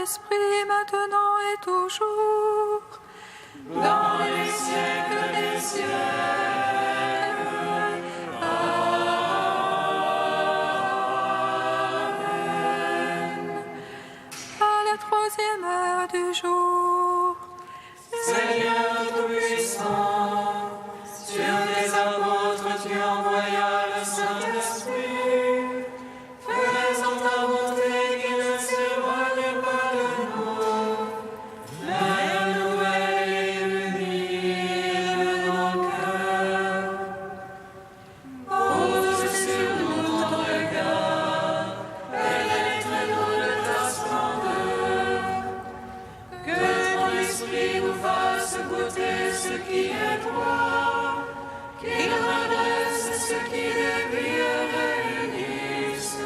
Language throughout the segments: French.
Saint-Esprit, maintenant et toujours, dans les siècles des siècles. Amen. À la troisième heure du jour, Seigneur Tout-Puissant, sur tes apôtres tu envoyas le Saint-Esprit, faisant ta bonté qui ne s'éloigne pas de nous. La nouvelle illumine nos cœurs. Pose sur nous ton regard, pénètre-nous de ta splendeur. Que ton esprit nous fasse goûter ce qui est toi, qu'il redresse ce qui dévie et réunisse.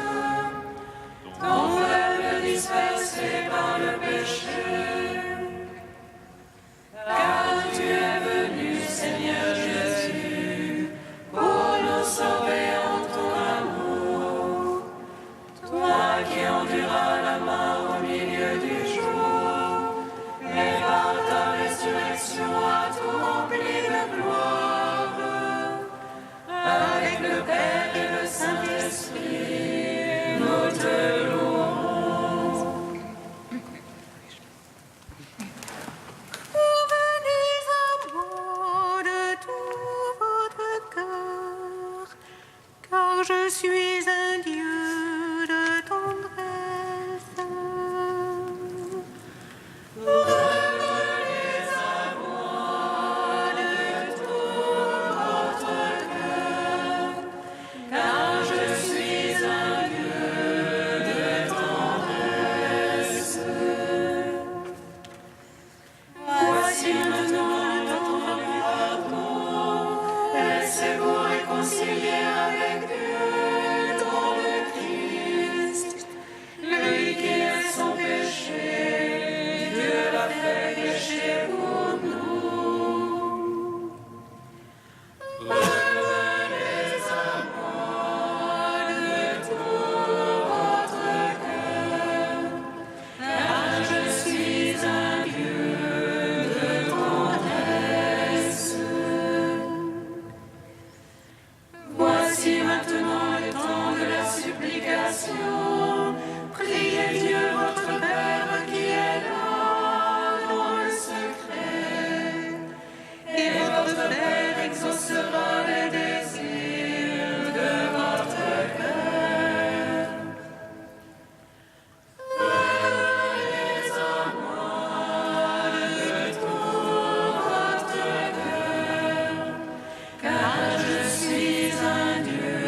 Ton peuple dispersé par le péché. Car tu es venu, Seigneur Jésus, pour nous sauver en ton amour. Toi qui enduras la mort au milieu du jour, et par ta résurrection as tout rempli de gloire. Avec le Père et le Saint-Esprit, nous te louons. venez à moi de tout votre cœur, car je suis un Dieu de tendresse. Revenez à moi de tout votre cœur, car je suis un Dieu de tendresse. Voici maintenant le temps du pardon, laissez-vous réconcilier avec Dieu dans le Christ. Lui qui est sans péché, Dieu l'a fait pécher pour nous. Revenez à moi de tout votre cœur, car je suis un Dieu de tendresse. Voici maintenant le temps de la supplication. Priez Dieu votre Père qui est là dans le secret, et votre Père exaucera les désirs de votre cœur. Revenez à moi de tout votre cœur, car je suis un Dieu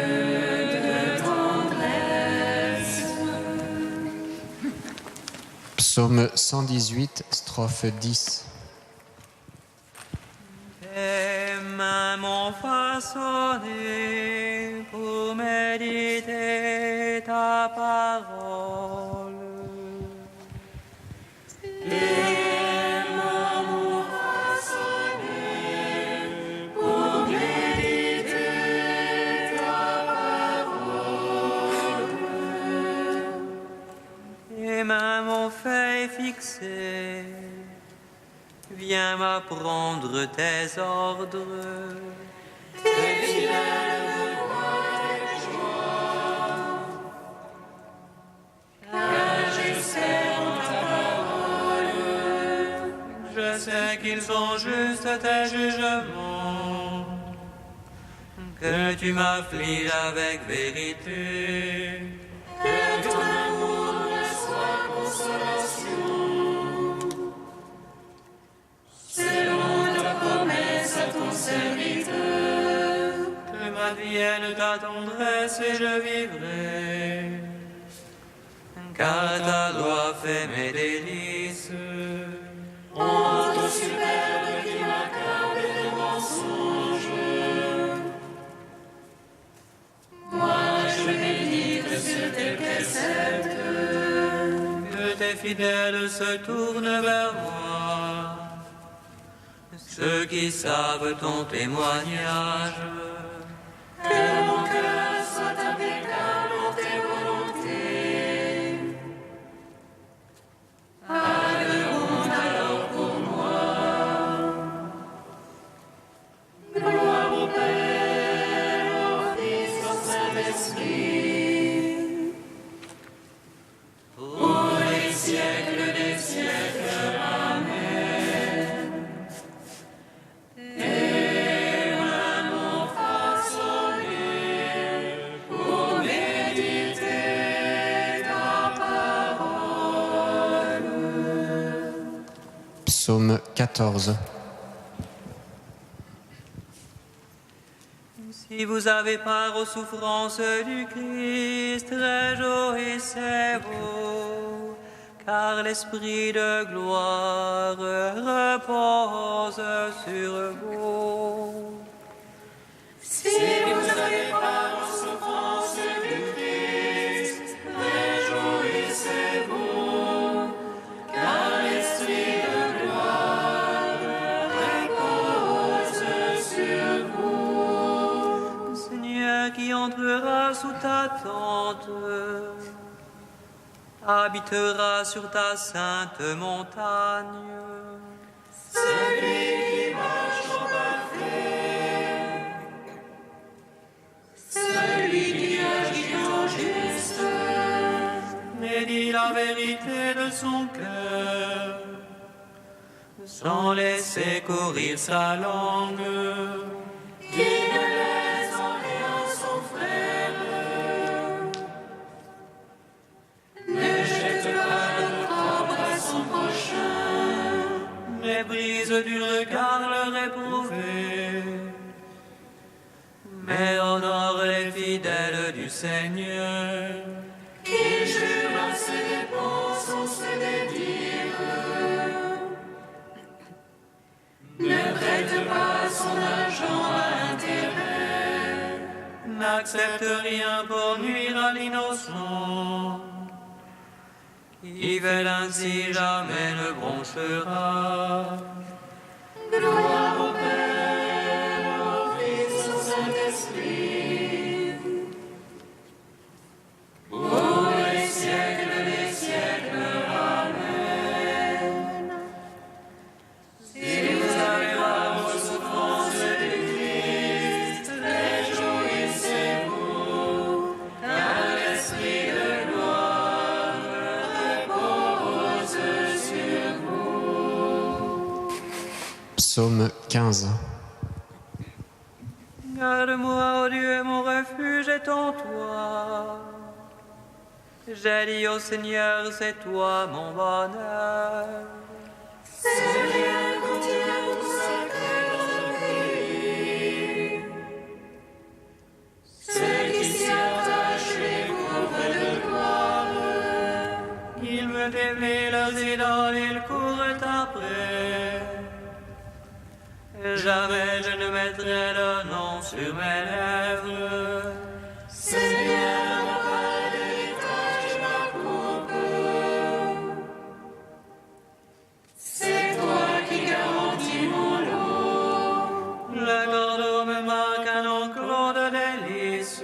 de tendresse. Psaume 118, strophe 10. Tes mains m'ont façonné pour méditer ta parole. Pour méditer ta parole. Tes mains m'ont fait fixer. Viens m'apprendre tes ordres. Tes fidèles me voient et joie, car j'espère en ta parole. Je sais qu'ils sont justes tes jugements, que tu m'affliges avec vérité. Que ton amour me soit consolation. Selon ta promesse à ton serviteur, Que m'advienne ta tendresse et je vivrai, car ta loi fait mes délices. honte au superbe qui m'accorde de mensonges. Moi, je médite sur tes préceptes. Que tes fidèles se tournent vers moi, ceux qui savent ton témoignage. Que mon cœur soit impeccable en tes volontés. Psaume 14. Si vous avez part aux souffrances du Christ, réjouissez-vous, car l'Esprit de gloire repose sur vous. Si vous avez part aux souffrances du Christ, réjouissez-vous, car l'Esprit de gloire repose sur vous. Seigneur qui entrera sous ta tente, habitera sur ta sainte montagne. Celui qui marche au parfait, celui qui agit en juste, Médit la vérité de son cœur, sans laisser courir sa langue. qui ne laisse en rien son frère, ne jette pas l'opprobre à son prochain, Méprise du regard le réprouvé, mais honore les fidèles du Seigneur. qui jure à ses dépenses sans se dédire, ne prête pas son argent à intérêt, N'accepte rien pour nuire à l'innocent, qui fait ainsi jamais ne bronchera. gloire au Père, au Fils, au Saint-Esprit, pour les siècles des siècles. Amen. Si vous avez part aux souffrances du Christ, réjouissez-vous, car l'Esprit de gloire repose sur vous. Psaume 15. Garde-moi, ô Dieu, mon refuge est en toi. J'ai dit au Seigneur, c'est toi mon bonheur. C'est rien quand il est consacré dans le pays. Ceux qui s'y attachent les couvrent de gloire. Ils me déplient leurs idoles, ils courent après. Jamais je ne mettrai leur nom sur mes lèvres. Seigneur, ma part d'héritage, ma coupe. C'est toi qui garantis mon lot. Le cordeau me marque un enclos de délices.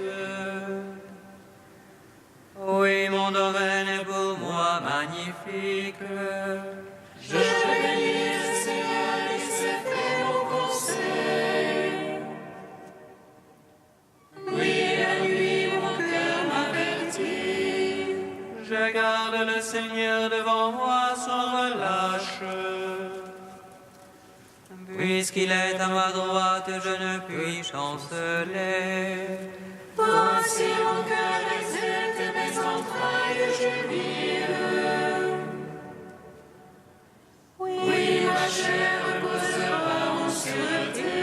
Oui, mon domaine est pour moi magnifique. Je bénis le Seigneur qui s'est fait mon conseil. Oui, la nuit, mon cœur m'avertit. Je garde le Seigneur devant moi sans relâche. Puisqu'il est à ma droite, je ne puis chanceler. Voici mon cœur exulte, mes entrailles jubilent. Oui, ma chair reposera en sûreté.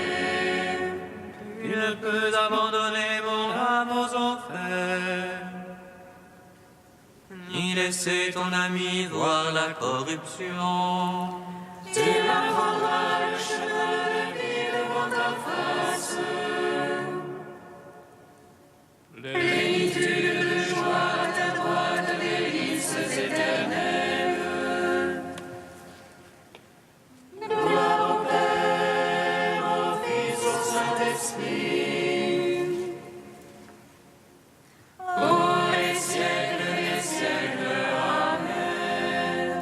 Tu ne peux abandonner mon âme aux enfers, ni laisser ton ami voir la corruption. Tu m'apprendras le chemin de vie devant ta face. Plénitude de joie à ta droite, délices éternelles. Gloire au Père, au Fils, au Saint-Esprit. Pour les siècles des siècles. Amen.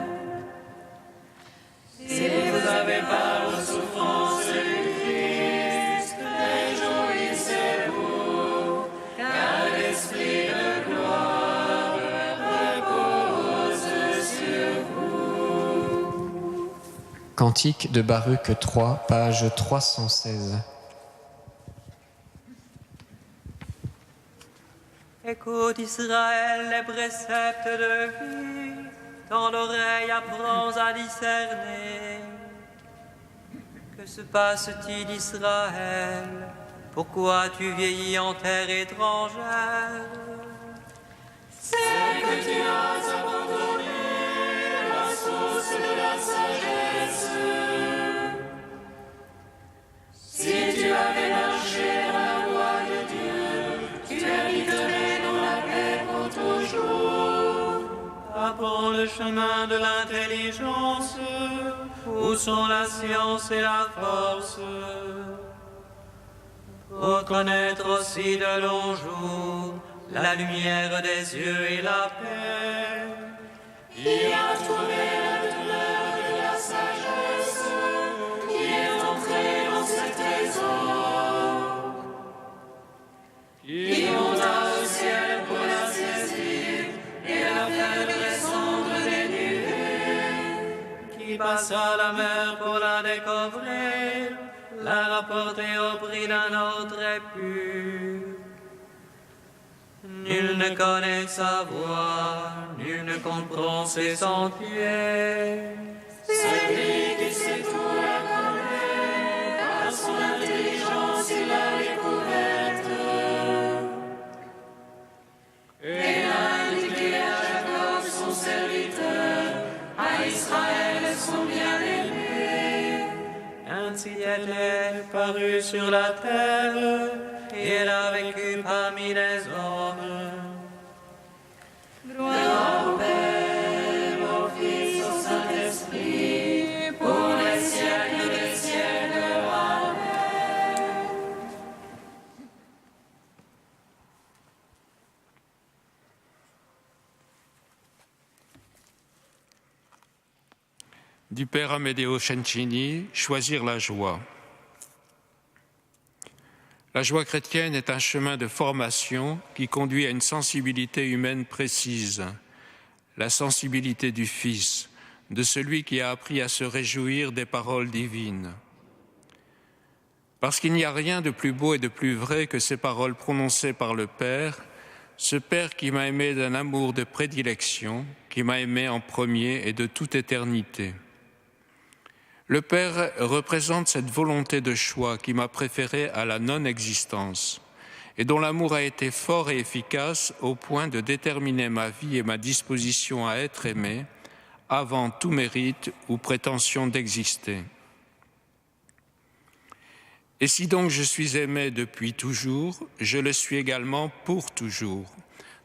Si vous avez part aux souffrances du Christ, réjouissez-vous, car l'Esprit de gloire repose sur vous. Cantique de Baruch 3, page 316. Écoute Israël les préceptes de vie, dans l'oreille apprends à discerner. Que se passe-t-il, Israël? Pourquoi tu vieillis en terre étrangère? C'est que tu as abandonné la source de la sagesse. Si tu avais marché dans la voie de Dieu, tu hériterais dans la paix pour toujours. Apprends le chemin de l'intelligence, où sont la science et la force. Pour connaître aussi de longs jours la lumière des yeux et la paix. Il a trouvé la douleur de la sagesse, qui est entrée dans ses trésors. Il monta au ciel pour la saisir et la faire descendre des nuées. Qui passa la mer pour la découvrir, la rapporter au prix d'un or très pur. Nul ne connaît sa voie, nul ne comprend ses sentiers. Celui qui sait tout la connaît, par son intelligence il l'a découverte. Et l'a indiqué à Jacob son serviteur, à Israël son bien-aimé. Ainsi est-elle parue sur la terre, et elle a vécu parmi les hommes. Gloire au Père, au Fils, au Saint-Esprit, pour les siècles des siècles. Amen. Du Père Amedeo Cencini, Choisir la joie. La joie chrétienne est un chemin de formation qui conduit à une sensibilité humaine précise, la sensibilité du Fils, de celui qui a appris à se réjouir des paroles divines. Parce qu'il n'y a rien de plus beau et de plus vrai que ces paroles prononcées par le Père, ce Père qui m'a aimé d'un amour de prédilection, qui m'a aimé en premier et de toute éternité. Le Père représente cette volonté de choix qui m'a préféré à la non-existence et dont l'amour a été fort et efficace au point de déterminer ma vie et ma disposition à être aimé avant tout mérite ou prétention d'exister. Et si donc je suis aimé depuis toujours, je le suis également pour toujours,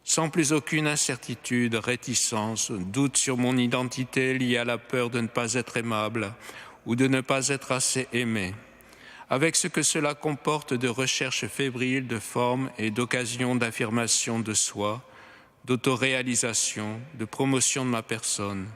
sans plus aucune incertitude, réticence, doute sur mon identité liée à la peur de ne pas être aimable ou de ne pas être assez aimé, avec ce que cela comporte de recherche fébrile de forme et d'occasion d'affirmation de soi, d'autoréalisation, de promotion de ma personne.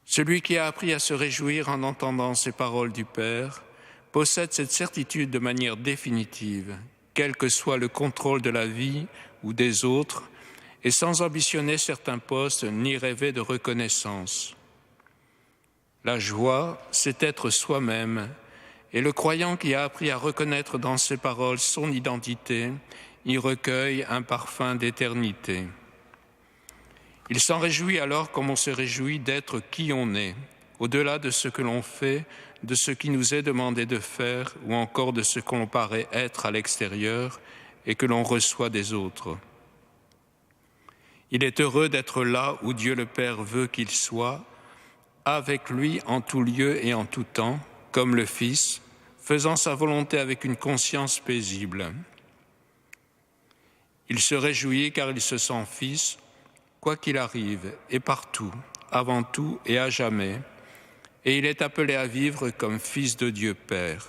Celui qui a appris à se réjouir en entendant ces paroles du Père possède cette certitude de manière définitive, quel que soit le contrôle de la vie ou des autres, et sans ambitionner certains postes ni rêver de reconnaissance. La joie, c'est être soi-même, et le croyant qui a appris à reconnaître dans ses paroles son identité, y recueille un parfum d'éternité. Il s'en réjouit alors comme on se réjouit d'être qui on est, au-delà de ce que l'on fait, de ce qui nous est demandé de faire, ou encore de ce que l'on paraît être à l'extérieur et que l'on reçoit des autres. Il est heureux d'être là où Dieu le Père veut qu'il soit, avec lui en tout lieu et en tout temps, comme le Fils, faisant sa volonté avec une conscience paisible. Il se réjouit car il se sent Fils, quoi qu'il arrive, et partout, avant tout et à jamais, et il est appelé à vivre comme Fils de Dieu Père.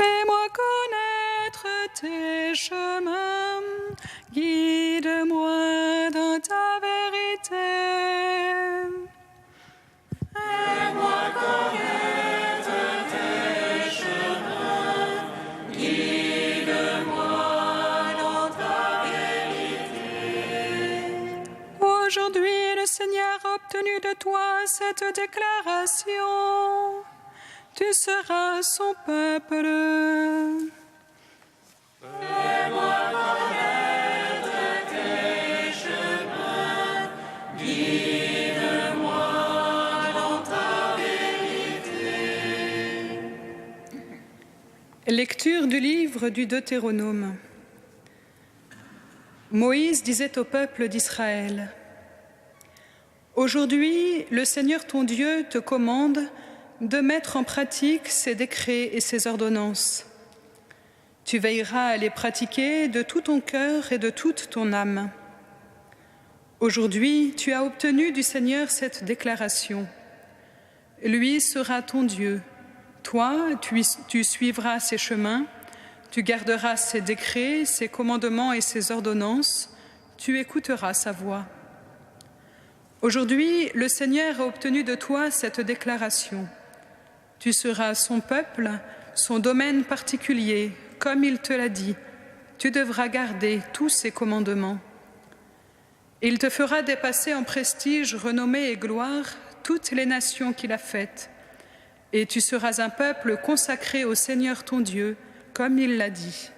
Fais-moi connaître tes chemins, guide-moi dans ta vérité. Fais-moi connaître tes chemins, guide-moi dans ta vérité. Aujourd'hui, le Seigneur a obtenu de toi cette déclaration. Tu seras son peuple. Fais-moi connaître tes chemins, guide-moi dans ta vérité. Lecture du livre du Deutéronome. Moïse disait au peuple d'Israël : Aujourd'hui, le Seigneur ton Dieu te commande de mettre en pratique ses décrets et ses ordonnances. Tu veilleras à les pratiquer de tout ton cœur et de toute ton âme. Aujourd'hui, tu as obtenu du Seigneur cette déclaration. Lui sera ton Dieu. Toi, tu suivras ses chemins, tu garderas ses décrets, ses commandements et ses ordonnances, tu écouteras sa voix. Aujourd'hui, le Seigneur a obtenu de toi cette déclaration. Tu seras son peuple, son domaine particulier, comme il te l'a dit. Tu devras garder tous ses commandements. Il te fera dépasser en prestige, renommée et gloire toutes les nations qu'il a faites. Et tu seras un peuple consacré au Seigneur ton Dieu, comme il l'a dit.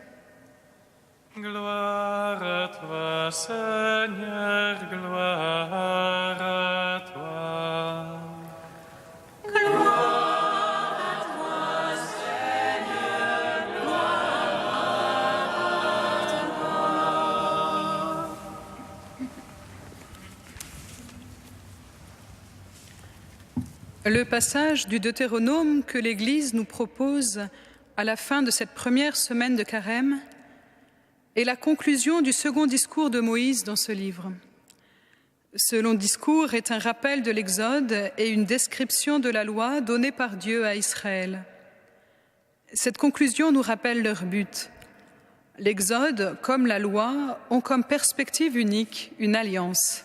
Gloire à toi, Seigneur, gloire à toi. Gloire à toi, Seigneur, gloire à toi. Le passage du Deutéronome que l'Église nous propose à la fin de cette première semaine de Carême est la conclusion du second discours de Moïse dans ce livre. Ce long discours est un rappel de l'Exode et une description de la loi donnée par Dieu à Israël. Cette conclusion nous rappelle leur but. L'Exode, comme la loi, ont comme perspective unique une alliance.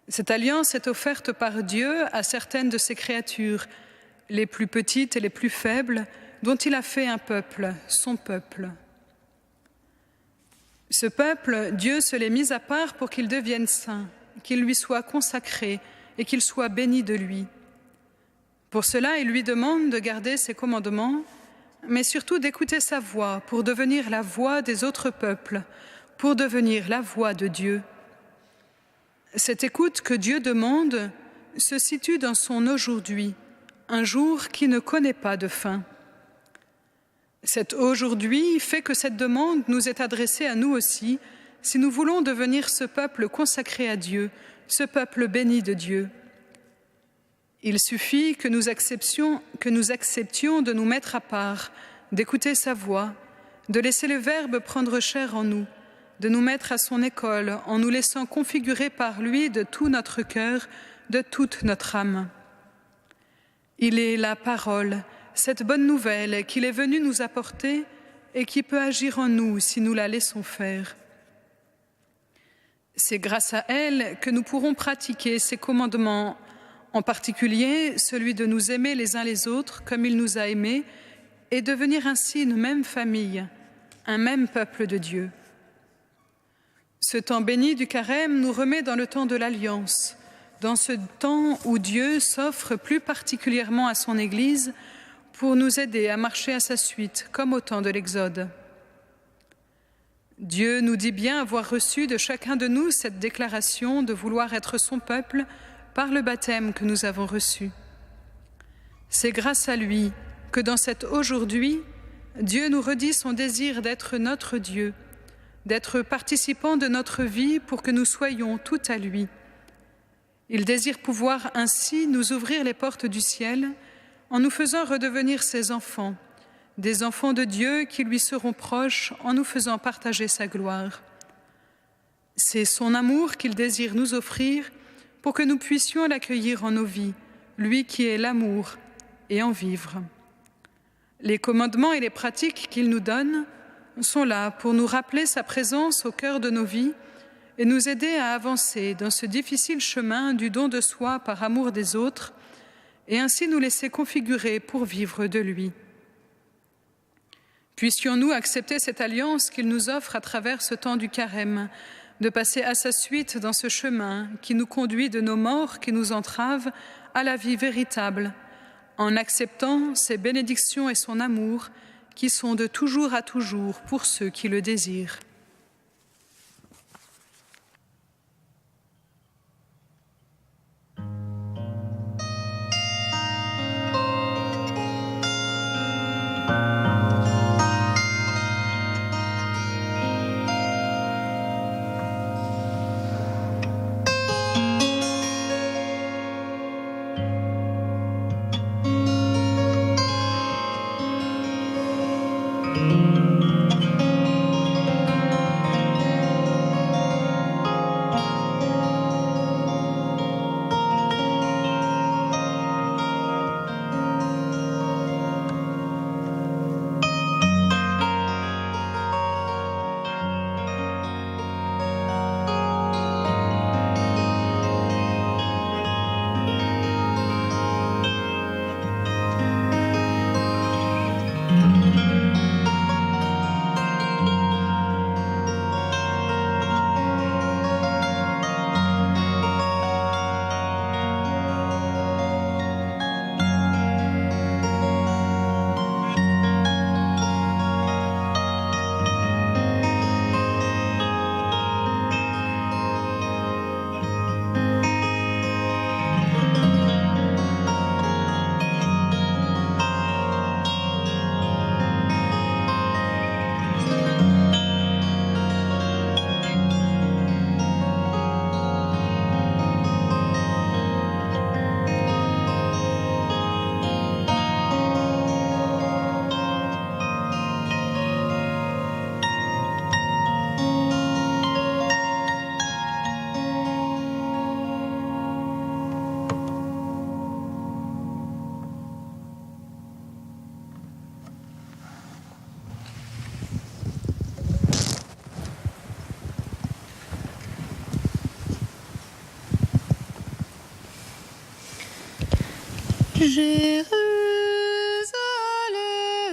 Cette alliance est offerte par Dieu à certaines de ses créatures, les plus petites et les plus faibles, dont il a fait un peuple, son peuple. Ce peuple, Dieu se l'est mis à part pour qu'il devienne saint, qu'il lui soit consacré et qu'il soit béni de lui. Pour cela, il lui demande de garder ses commandements, mais surtout d'écouter sa voix pour devenir la voix des autres peuples, pour devenir la voix de Dieu. Cette écoute que Dieu demande se situe dans son aujourd'hui, un jour qui ne connaît pas de fin. Cet aujourd'hui fait que cette demande nous est adressée à nous aussi, si nous voulons devenir ce peuple consacré à Dieu, ce peuple béni de Dieu. Il suffit que nous acceptions de nous mettre à part, d'écouter sa voix, de laisser le Verbe prendre chair en nous, de nous mettre à son école en nous laissant configurer par lui de tout notre cœur, de toute notre âme. Il est la parole, cette bonne nouvelle qu'il est venu nous apporter et qui peut agir en nous si nous la laissons faire. C'est grâce à elle que nous pourrons pratiquer ses commandements, en particulier celui de nous aimer les uns les autres comme il nous a aimés et devenir ainsi une même famille, un même peuple de Dieu. Ce temps béni du Carême nous remet dans le temps de l'Alliance, dans ce temps où Dieu s'offre plus particulièrement à son Église pour nous aider à marcher à sa suite, comme au temps de l'Exode. Dieu nous dit bien avoir reçu de chacun de nous cette déclaration de vouloir être son peuple par le baptême que nous avons reçu. C'est grâce à lui que dans cet aujourd'hui, Dieu nous redit son désir d'être notre Dieu, d'être participant de notre vie pour que nous soyons tout à lui. Il désire pouvoir ainsi nous ouvrir les portes du ciel en nous faisant redevenir ses enfants, des enfants de Dieu qui lui seront proches en nous faisant partager sa gloire. C'est son amour qu'il désire nous offrir pour que nous puissions l'accueillir en nos vies, lui qui est l'amour, et en vivre. Les commandements et les pratiques qu'il nous donne sont là pour nous rappeler sa présence au cœur de nos vies et nous aider à avancer dans ce difficile chemin du don de soi par amour des autres et ainsi nous laisser configurer pour vivre de lui. Puissions-nous accepter cette alliance qu'il nous offre à travers ce temps du carême, de passer à sa suite dans ce chemin qui nous conduit de nos morts qui nous entravent à la vie véritable, en acceptant ses bénédictions et son amour qui sont de toujours à toujours pour ceux qui le désirent.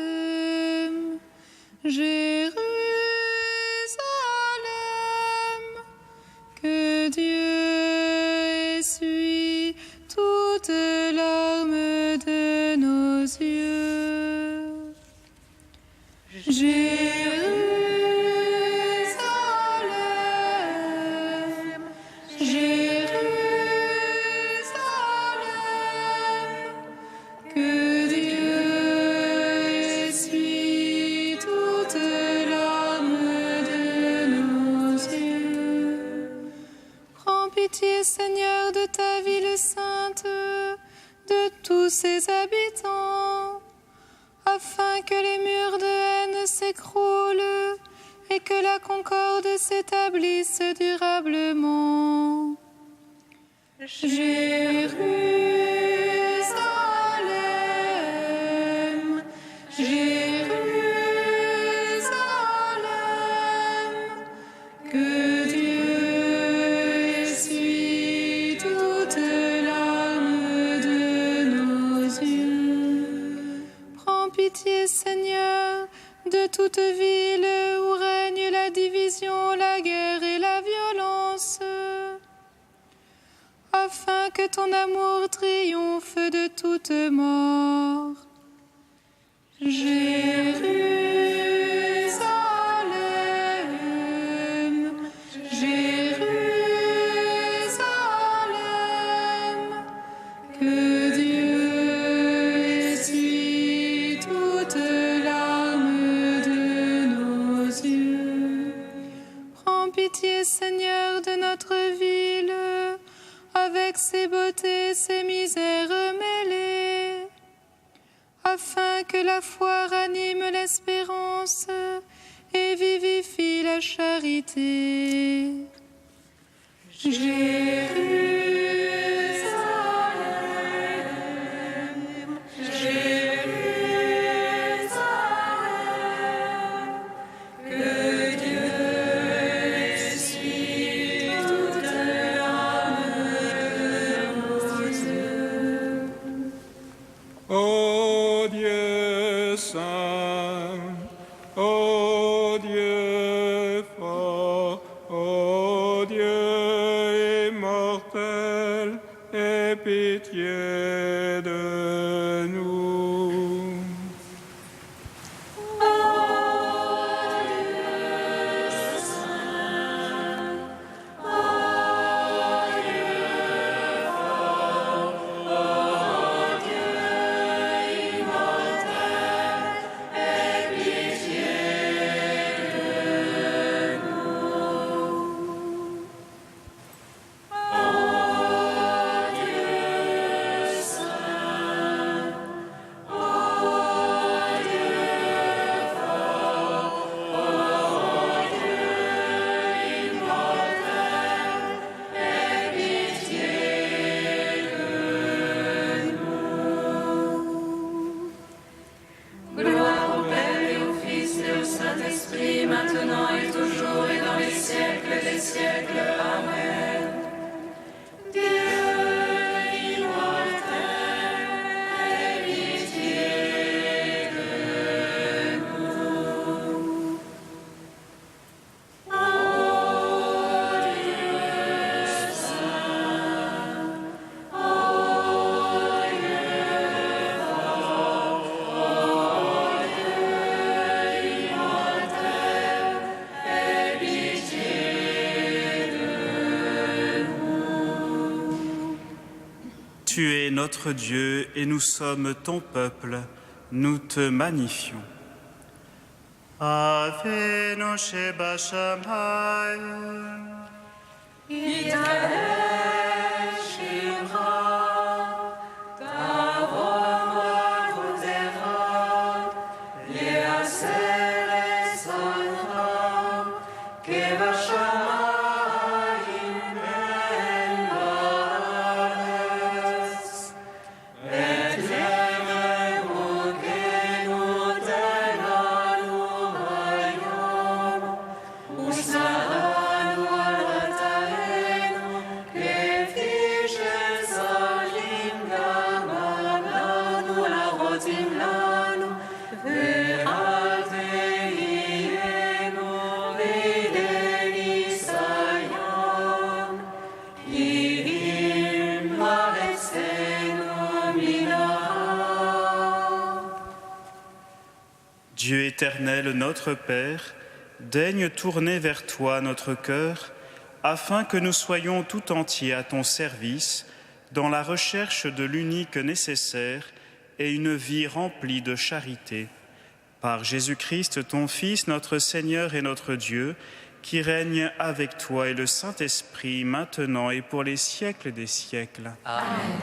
Jérusalem, Jérusalem, que Dieu essuie toutes larmes de nos yeux. Jérusalem, Jérusalem, que Dieu essuie toutes larmes de nos yeux. Prends pitié, Seigneur, de ta ville sainte, de tous ses habitants, afin que les murs de haine s'écroulent et que la concorde s'établisse durablement. Jérusalem, Jérusalem, que Dieu essuie toutes larmes de nos yeux. Prends pitié, Seigneur, de toute ville où règne la division, la guerre et la violence, afin que ton amour triomphe de toute mort. Jérusalem, Jérusalem, que Dieu essuie toutes larmes de nos yeux. Prends pitié, Seigneur, de notre ville, avec ses beautés, ses misères mêlées, afin que la foi ranime l'espérance et vivifie la charité. Jérusalem, Jérusalem, Ô Dieu saint, ô Dieu fort, ô Dieu immortel, aie pitié de nous. Gloire au Père et au Fils et au Saint-Esprit, maintenant et toujours et dans les siècles des siècles. Amen. Dieu immortel, aie pitié de nous. Ô Dieu saint, ô Dieu fort, ô Dieu immortel, aie pitié de nous. Tu es notre Dieu et nous sommes ton peuple, nous te magnifions. Avenu Sheba Shamayim. Dieu éternel, notre Père, daigne tourner vers toi notre cœur, afin que nous soyons tout entiers à ton service, dans la recherche de l'unique nécessaire et une vie remplie de charité. Par Jésus-Christ, ton Fils, notre Seigneur et notre Dieu, qui règne avec toi et le Saint-Esprit, maintenant et pour les siècles des siècles. Amen.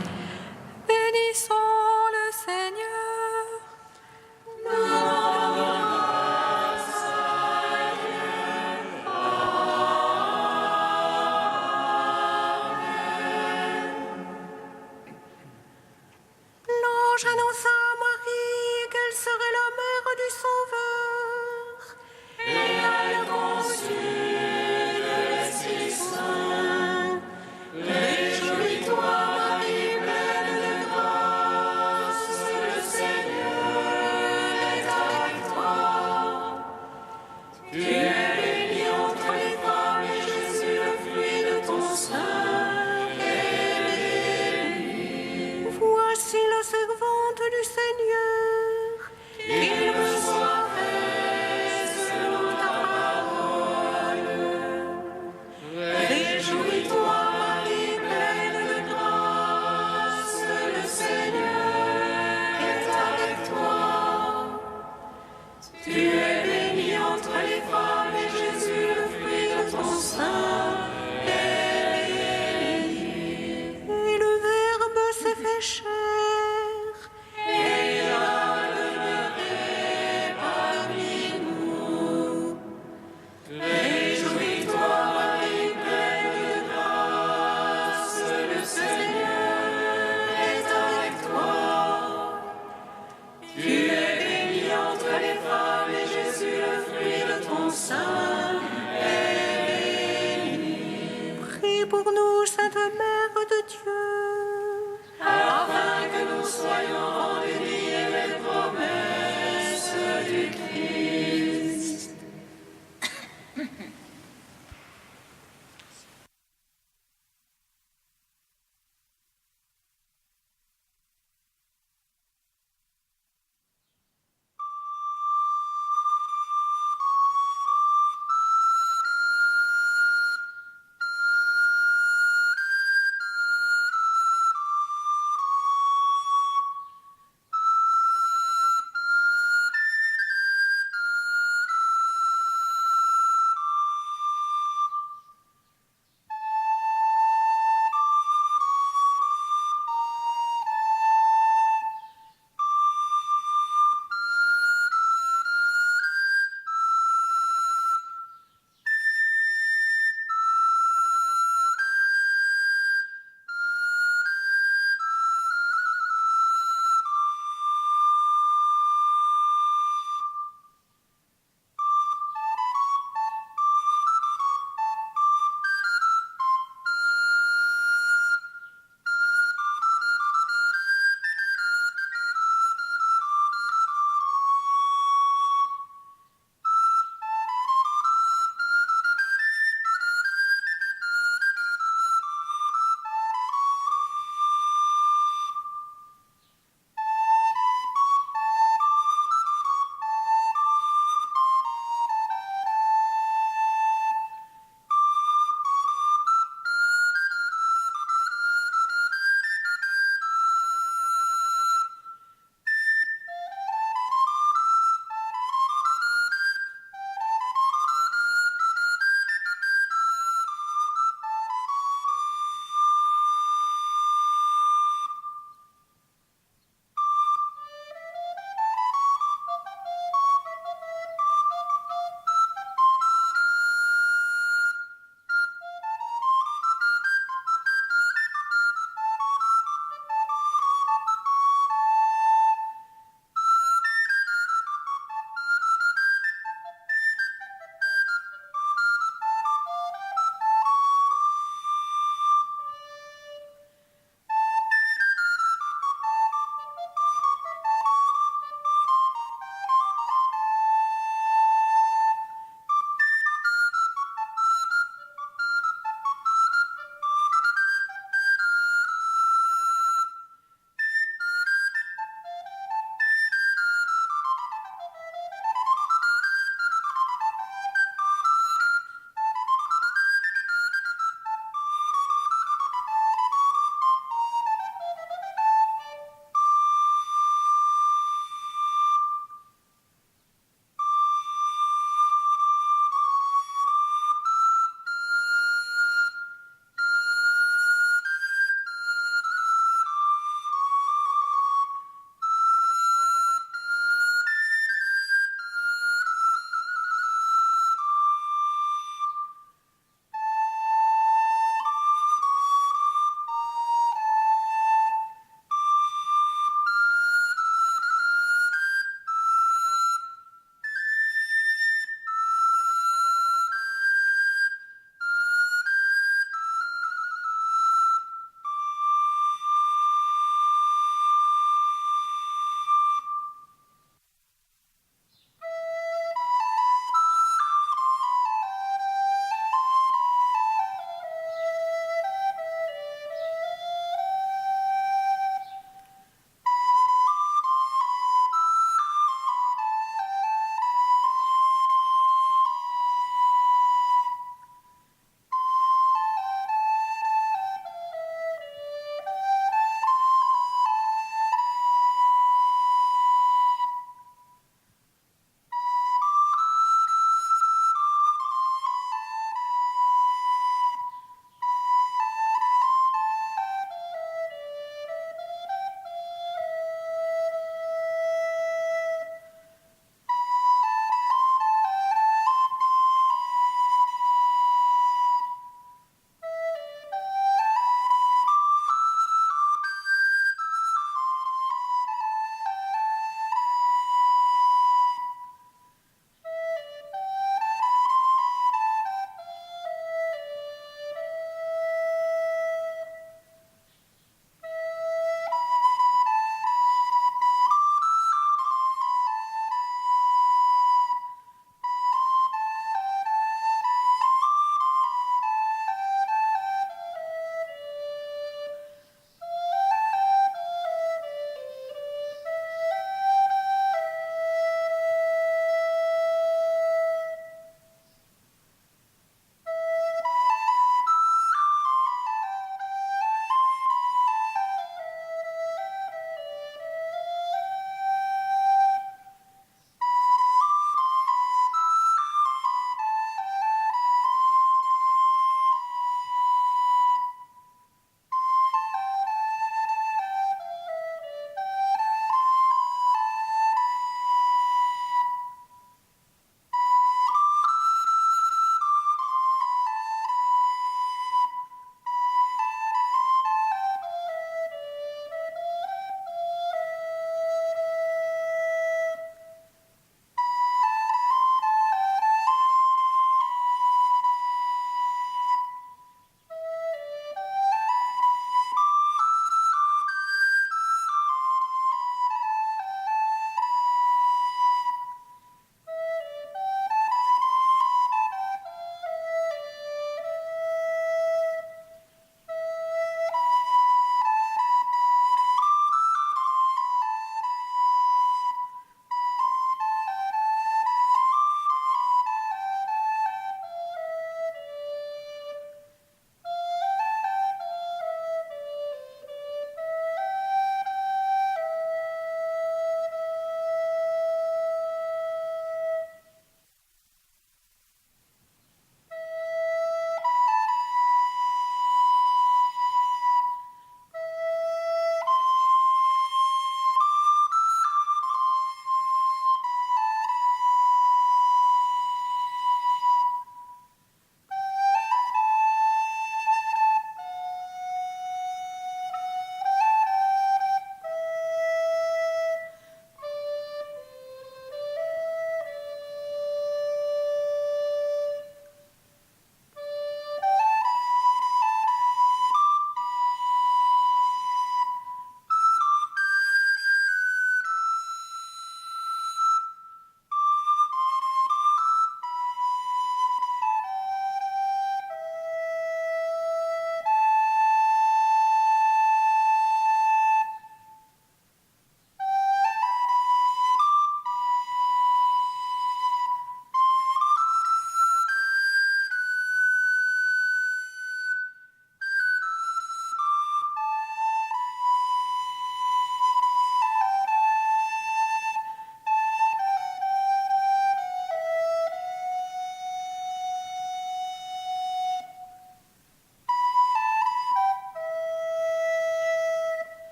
Bénissons le Seigneur. L'ange annonça à Marie qu'elle serait la mère du Sauveur. Et elle conçut de l'Esprit Saint. Réjouis-toi, Marie, pleine de grâce, le Seigneur est avec toi. Tu es bénie entre les femmes et Jésus, le fruit de ton sein, est béni. Voici la servante du Seigneur. Qu'il me soit fait selon ta parole. Réjouis-toi, Marie, pleine de grâce, le Seigneur est avec toi. Tu es bénie entre les femmes et Jésus, le fruit de ton sein, est béni. Et le Verbe s'est fait chair. Et il a demeuré parmi nous. Réjouis-toi, Marie, pleine de grâce, le Seigneur est avec toi. Tu es bénie entre les femmes et Jésus, le fruit de ton sein,